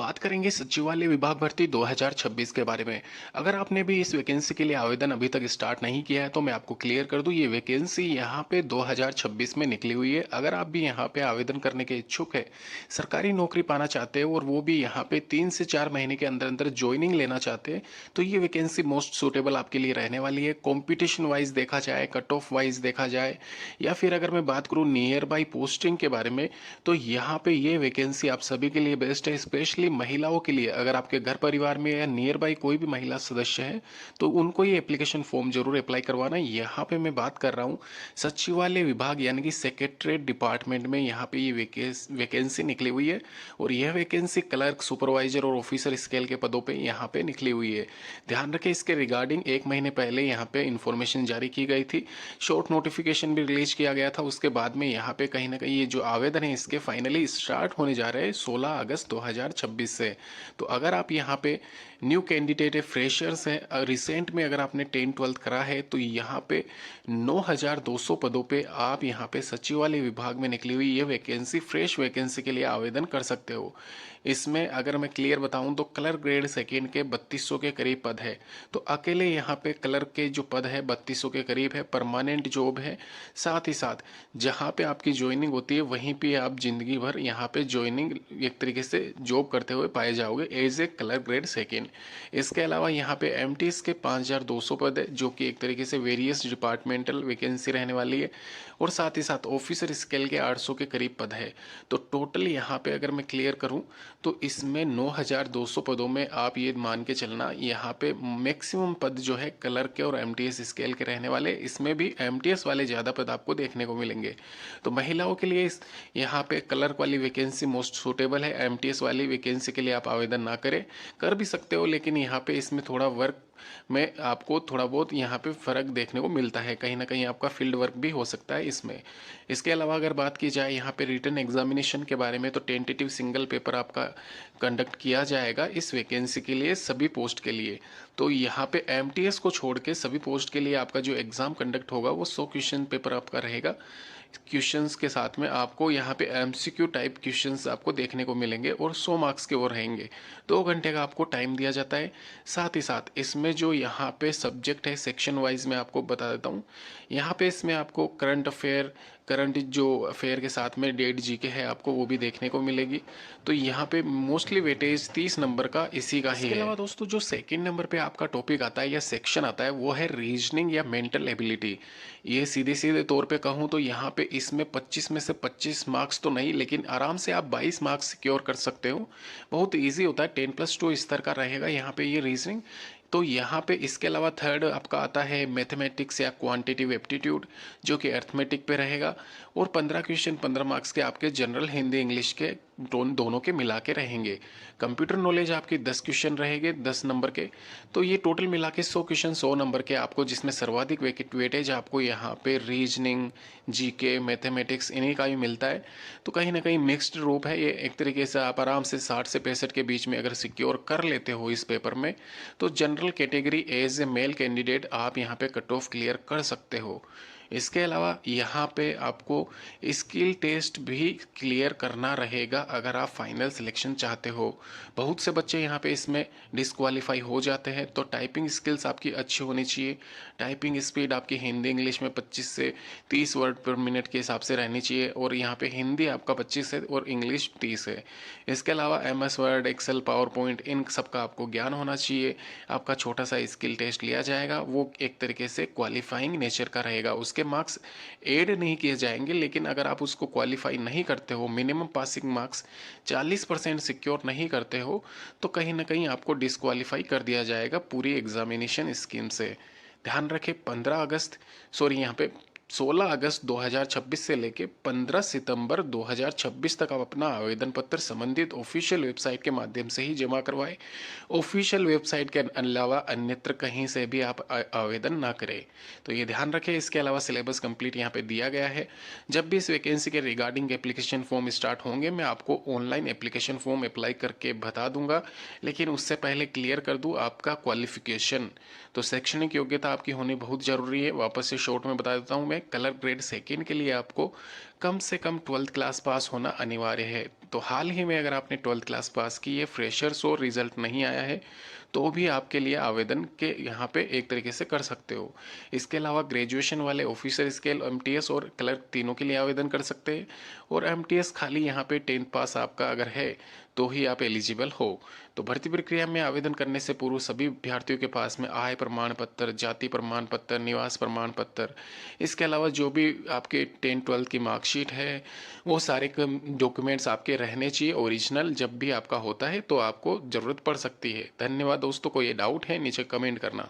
बात करेंगे सचिवालय विभाग भर्ती 2026 के बारे में। अगर आपने भी इस वैकेंसी के लिए आवेदन अभी तक स्टार्ट नहीं किया है तो मैं आपको क्लियर कर दूं, ये वैकेंसी यहाँ पे 2026 में निकली हुई है। अगर आप भी यहाँ पे आवेदन करने के इच्छुक है, सरकारी नौकरी पाना चाहते हो और वो भी यहाँ पे 3 से 4 महीने के अंदर अंदर ज्वाइनिंग लेना चाहते हैं, तो ये वैकेंसी मोस्ट सूटेबल आपके लिए रहने वाली है। कॉम्पिटिशन वाइज देखा जाए, कट ऑफ वाइज देखा जाए, या फिर अगर मैं बात करूँ नियर बाई पोस्टिंग के बारे में, तो यहाँ पे ये वैकेंसी आप सभी के लिए बेस्ट है। स्पेशली महिलाओं के लिए, अगर आपके घर परिवार में या नियर बाई कोई भी महिला सदस्य है तो उनको ये एप्लीकेशन फॉर्म जरूर अप्लाई करवाना है। यहाँ पे मैं बात कर रहा हूँ सचिवालय विभाग यानी कि सेक्रेटरीट डिपार्टमेंट में यहाँ पे ये वैकेंसी निकली हुई है। और यह वैकेंसी क्लर्क, सुपरवाइजर और ऑफिसर स्केल के पदों पे यहाँ पे निकली हुई है। ध्यान रखें, इसके रिगार्डिंग 1 महीने पहले यहाँ पे इंफॉर्मेशन जारी की गई थी, शॉर्ट नोटिफिकेशन भी रिलीज किया गया था। उसके बाद में यहाँ पे कहीं ना कहीं ये जो आवेदन है इसके फाइनली स्टार्ट होने जा रहे हैं 16 अगस्त 2026 से। तो अगर आप यहाँ पे न्यू कैंडिडेट है, फ्रेशर्स हैं, रिसेंट में अगर आपने 10th-12th करा है, तो यहाँ पे 9200 पदों पे आप यहाँ पे सचिवालय विभाग में निकली हुई ये वैकेंसी, फ्रेश वैकेंसी के लिए आवेदन कर सकते हो। इसमें अगर मैं क्लियर बताऊं तो क्लर्क ग्रेड सेकेंड के 3200 के करीब पद है। तो अकेले यहाँ पे क्लर्क के जो पद है 3200 के करीब है, परमानेंट जॉब है। साथ ही साथ जहाँ पे आपकी ज्वाइनिंग होती है वहीं पे आप जिंदगी भर यहाँ पे ज्वाइनिंग एक तरीके से जॉब करते हुए पाए जाओगे as a clerk grade second. इसके अलावा यहाँ पे एमटीएस के 5200 पद है, जो कि एक तरीके से वेरियस डिपार्टमेंटल वैकेंसी रहने वाली है। और साथ ही साथ ऑफिसर स्केल के 800 के करीब पद है। तो टोटल यहाँ पे अगर मैं क्लियर करूँ तो इसमें 9200 पदों में आप ये मान के चलना, यहाँ पे मैक्सिमम पद जो है क्लर्क के और एमटीएस स्केल के रहने वाले। इसमें भी एमटीएस वाले ज़्यादा पद आपको देखने को मिलेंगे। तो महिलाओं के लिए इस यहाँ पे क्लर्क वाली वैकेंसी मोस्ट सूटेबल है। एमटीएस वाली वैकेंसी के लिए आप आवेदन ना करें, कर भी सकते हो, लेकिन यहाँ पे इसमें थोड़ा वर्क में आपको थोड़ा बहुत यहाँ पे फ़र्क देखने को मिलता है, कहीं ना कहीं आपका फील्ड वर्क भी हो सकता है इसमें। इसके अलावा अगर बात की जाए यहाँ पे रिटन एग्जामिनेशन के बारे में, तो टेंटेटिव सिंगल पेपर आपका कंडक्ट किया जाएगा इस वैकेंसी के लिए, सभी पोस्ट के लिए। तो यहाँ पे एमटीएस को छोड़ के सभी पोस्ट के लिए आपका जो एग्ज़ाम कंडक्ट होगा वो 100 क्वेश्चन पेपर आपका रहेगा। क्वेश्चंस के साथ में आपको यहाँ पे एमसीक्यू टाइप क्वेश्चंस आपको देखने को मिलेंगे और 100 मार्क्स के वो रहेंगे। 2 घंटे का आपको टाइम दिया जाता है। साथ ही साथ इसमें जो यहाँ पे सब्जेक्ट है सेक्शन वाइज मैं आपको बता देता हूँ। यहाँ पे इसमें आपको करंट अफेयर, करंट जो अफेयर के साथ में डेट जीके है आपको वो भी देखने को मिलेगी। तो यहाँ पे मोस्टली वेटेज 30 नंबर का इसी का ही है। इसके अलावा दोस्तों जो सेकंड नंबर पे आपका टॉपिक आता है या सेक्शन आता है वो है रीजनिंग या मेंटल एबिलिटी। ये सीधे सीधे तौर पे कहूँ तो यहाँ पे इसमें 25 में से 25 मार्क्स तो नहीं, लेकिन आराम से आप 22 मार्क्स सिक्योर कर सकते हो। बहुत ईजी होता है, 10+2 स्तर का रहेगा यहाँ पे ये रीजनिंग। तो यहाँ पे इसके अलावा थर्ड आपका आता है मैथमेटिक्स या क्वांटिटिव एप्टीट्यूड, जो कि अर्थमेटिक पे रहेगा। और 15 क्वेश्चन 15 मार्क्स के आपके जनरल हिंदी इंग्लिश के दोनों के मिला के रहेंगे। कंप्यूटर नॉलेज आपकी 10 क्वेश्चन रहेंगे 10 नंबर के। तो ये टोटल मिला के 100 क्वेश्चन 100 नंबर के आपको, जिसमें सर्वाधिक वेटेज आपको यहाँ पे रीजनिंग, जीके, मैथमेटिक्स इन्हीं का भी मिलता है। तो कहीं ना कहीं मिक्स्ड रूप है ये। एक तरीके से आप आराम से 60 से 65 के बीच में अगर सिक्योर कर लेते हो इस पेपर में, तो general category as a male candidate आप यहाँ पे कट ऑफ क्लियर कर सकते हो। इसके अलावा यहाँ पे आपको स्किल टेस्ट भी क्लियर करना रहेगा अगर आप फाइनल सिलेक्शन चाहते हो। बहुत से बच्चे यहाँ पे इसमें डिस्क्वालीफाई हो जाते हैं। तो टाइपिंग स्किल्स आपकी अच्छी होनी चाहिए। टाइपिंग स्पीड आपकी हिंदी इंग्लिश में 25 से 30 वर्ड पर मिनट के हिसाब से रहनी चाहिए। और यहाँ पे हिंदी आपका 25 है और इंग्लिश 30 है। इसके अलावा MS Word, Excel, PowerPoint इन सब का आपको ज्ञान होना चाहिए। आपका छोटा सा स्किल टेस्ट लिया जाएगा, वो एक तरीके से क्वालिफाइंग नेचर का रहेगा। उसके मार्क्स ऐड नहीं किए जाएंगे, लेकिन अगर आप उसको क्वालिफाई नहीं करते हो, मिनिमम पासिंग मार्क्स 40% सिक्योर नहीं करते हो, तो कहीं ना कहीं आपको डिस्क्वालीफाई कर दिया जाएगा पूरी एग्जामिनेशन स्कीम से। ध्यान रखें 16 अगस्त 2026 से लेके 15 सितंबर 2026 तक आप अपना आवेदन पत्र संबंधित ऑफिशियल वेबसाइट के माध्यम से ही जमा करवाएं। ऑफिशियल वेबसाइट के अलावा अन्यत्र कहीं से भी आप आवेदन ना करें। तो ये ध्यान रखें। इसके अलावा सिलेबस कंप्लीट यहाँ पे दिया गया है। जब भी इस वैकेंसी के रिगार्डिंग एप्लीकेशन फॉर्म स्टार्ट होंगे, मैं आपको ऑनलाइन एप्लीकेशन फॉर्म अप्लाई करके बता दूंगा। लेकिन उससे पहले क्लियर कर दूँ आपका क्वालिफिकेशन। तो शैक्षणिक योग्यता आपकी होनी बहुत ज़रूरी है। वापस से शॉर्ट में बता देता हूँ मैं में कलर ग्रेड सेकेंड के लिए आपको कम से कम 12th क्लास पास होना अनिवार्य है। तो हाल ही में अगर आपने 12th क्लास पास की है, फ्रेशर्स और रिजल्ट नहीं आया है, तो भी आपके लिए आवेदन के यहाँ पे एक तरीके से कर सकते हो। इसके अलावा ग्रेजुएशन वाले ऑफिसर स्केल, एमटीएस और क्लर्क तीनों के लिए आवेदन कर सकते हैं। और एमटीएस खाली यहाँ पे 10th पास आपका अगर है तो ही आप एलिजिबल हो। तो भर्ती प्रक्रिया में आवेदन करने से पूर्व सभी अभ्यर्थियों के पास में आय प्रमाण पत्र, जाति प्रमाण पत्र, निवास प्रमाण पत्र, इसके अलावा जो भी आपके 10th-12th की मार्कशीट है, वो सारे डॉक्यूमेंट्स आपके रहने चाहिए ओरिजिनल। जब भी आपका होता है तो आपको ज़रूरत पड़ सकती है। धन्यवाद दोस्तों। को ये डाउट है नीचे कमेंट करना।